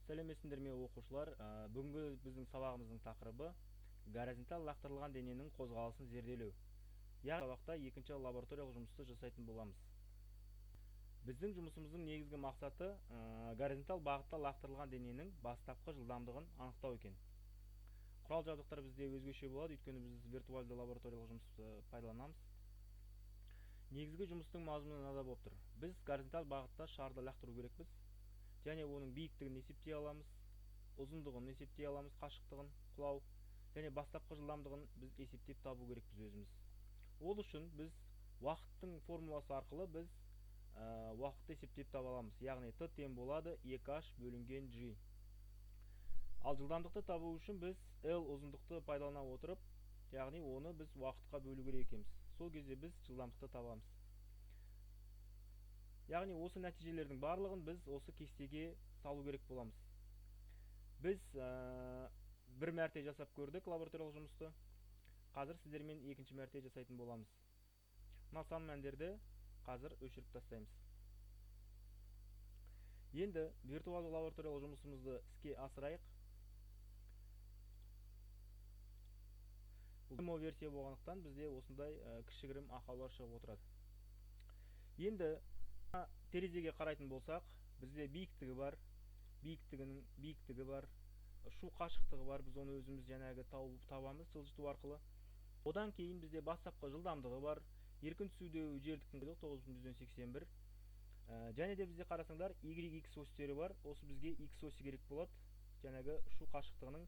Сәлеметсіңдер ме оқушылар? Бүгінгі біздің сабағымыздың тақырыбы горизонталь лақтырылған дененің қозғалысын зерделеу. Яғни сабақта екінші лабораториялық жұмысты жасайтын боламыз. Біздің жұмысымыздың негізгі мақсаты горизонталь бағытта лақтырылған дененің бастапқы жылдамдығын анықтау екен. Құрал жабдықтар бізде өзгеше болады, өйткені біз виртуальды лабораториялық жұмысты пайдаланамыз. Негізгі жұмыстың мазмұны мынада болып тұр. Біз горизонталь бағытта шарды лақтыру керекпіз. Және оның биіктігін есептей аламыз, ұзындығын есептей аламыз, қашықтығын, құлау және бастапқы жылдамдығын біз есептеп табу керекпіз өзіміз. Ол үшін біз уақыттың формуласы арқылы біз уақытты есептеп таба аламыз. Яғни Т тең болады 2H бөлінген G. Ал жылдамдықты табу үшін біз L ұзындықты пайдалана отырып, яғни оны біз уақытқа бөлу керек екенбіз. Сол кезде біз жылдамдықты табамыз. Яғни осы нәтижелердің барлығын біз осы кестеге салу керек боламыз. Біз бір мәрте жасап көрдік лабораториялық жұмысты. Қазір сіздермен екінші мәрте жасайтын боламыз. Мына сан мәндерді қазір өшіріп тастаймыз. Енді виртуалды лабораториялық жұмысымызды іске асырайық. Бұл демо версия болғандықтан бізде осындай кішігірім ақаулар шығып отырады. Енді терезеге қарайтын болсақ, бізде биіктігі бар, биіктігі бар, шу қашықтығы бар. Біз оны өзіміз жаңағы табамыз жылжыту арқылы. Одан кейін бізде бастапқы жылдамдығы бар. Еркін түсудегі жиіліктің 9,81. Және де бізде қарасаңдар, YX осьтері бар. Осы бізге X осі керек болады. Жаңағы шу қашықтығының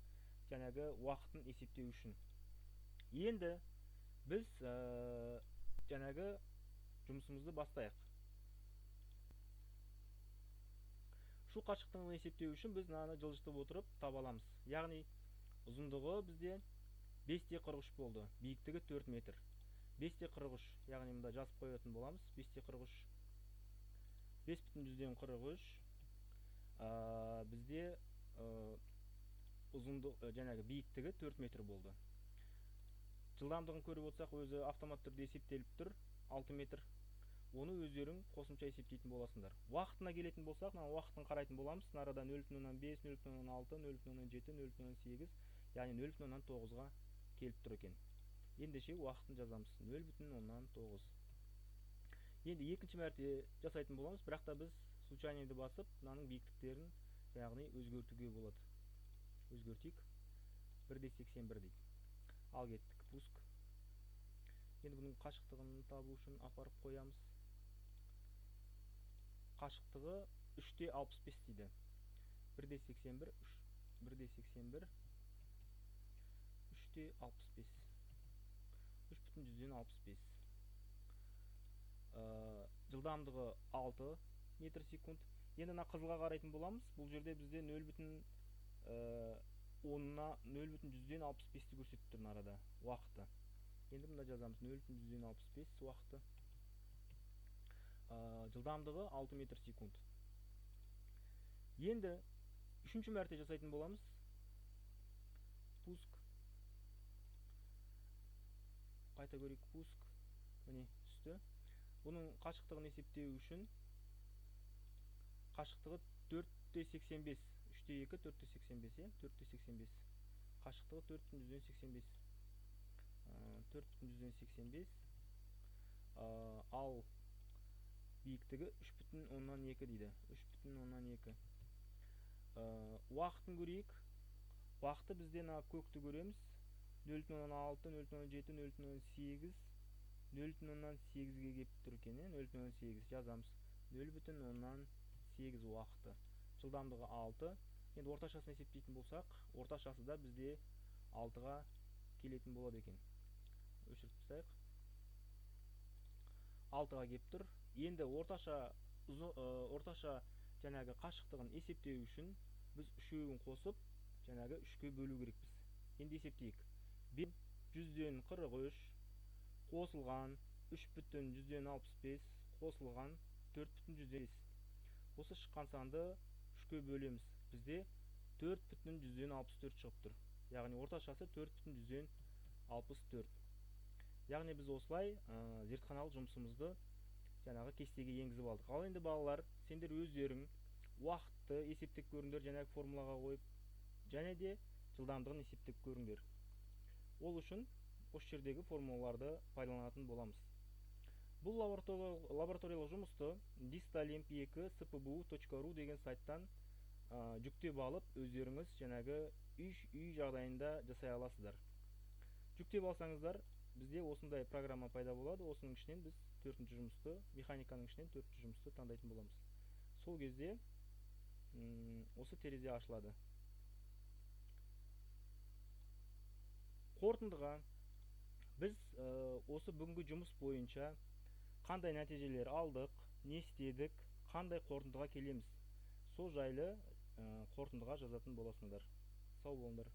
жаңағы уақытын есептеу үшін. Енді біз жаңағы жұмысымызды бастайық. Шу қашықтығын есептеу үшін біз мынаны жылжытып отырып таба аламыз. Яғни ұзындығы бізде 5,43 болды, биіктігі 4 метр. 5,43, яғни мұнда жазып қоятын боламыз. 5,43, 5,43 бізде ұзындығы жаңағы биіктігі 4 метр болды. Жылдамдығын көріп отырсақ, өзі автомат түрде есептеліп тұр, 6 метр. Оны өздерің қосымша есептейтін боласыңдар. Уақытына келетін болсақ, уақытын қарайтын боламыз. Нарада 0,5, 0,6, 0,7, 0,8, яғни 0,9-ға келіп тұр екен. Ендеше уақытын жазамыз. 0,9. Енді екінші мәрте жасайтын боламыз, бірақ та біз случайныйды басып, мынаның биіктіктерін яғни өзгертуге болады. Өзгертейік. 1,81 дейді. Ал кеттік. Пуск. Енді бұның қашықтығын табу үшін апарып қоямыз. Қашықтығы 3,65 дейді. 1,81, 1,81, 3,65. 3,65. Жылдамдығы 6 метр секунд. Енді мына қызылға қарайтын боламыз. Бұл жерде бізде 0,65-ті көрсетіп тұр арада уақыты. Енді мұнда жазамыз 0,65 уақыты. Жылдамдығы 6 метр секунд. Енді үшінші мәрте жасайтын боламыз. Пуск. Қайта көрейік. Пуск. Міне түсті. Бұның қашықтығын есептеу үшін қашықтығы 4,85. 3,2, 4,85. 4,85. Қашықтығы 4,85. 4,85. Ал биіктігі 3,2 дейді. 3,2. Уақытын көрейік. Уақыты бізде көкті көреміз. 0,6, 0,7, 0,8, 0,8-ге кеп тұр екен. 0,8 жазамыз. 0,8 уақыты. Жылдамдығы 6. Енді орташасын есептейтін болсақ, орташасы да бізде 6-ға келетін болады екен. Өшіріп тастайық. 6-ға кеп тұр. Енді орташа жаңағы қашықтығын есептеу үшін біз үшеуін қосып, жаңағы 3-ке бөлу керекпіз. Енді есептейік. 100-43 қосылған 3,165 қосылған 4,105. Осы шыққан санды 3-ке бөлеміз. Бізде 4,164 шығып тұр. Яғни орташасы 4,164. Яғни біз осылай зертханалық жұмысымызды жаңағы кестеге енгізіп алдық. Ал енді балалар, сендер өздерің уақытты есептеп көріңдер, жаңағы формулаға қойып, және де жылдамдығын есептеп көріңдер. Ол үшін осы жердегі формулаларды пайдаланатын боламыз. Бұл лабораториялық жұмысты distalimp2spbu.ru деген сайттан жүктеп алып, өздеріңіз жаңағы үй жағдайында жасай аласыздар. Жүктеп алсаңыздар, бізде осындай программа пайда болады. Осының ішінен біз төртінші жұмысты, механиканың ішінен төртінші жұмысты таңдайтын боламыз. Сол кезде осы терезе ашылады. Қорытындыға біз осы бүгінгі жұмыс бойынша қандай нәтижелер алдық, не істедік, қандай қорытындыға келеміз, сол жайлы қорытындыға жазатын боласыңдар. Сау болыңдар.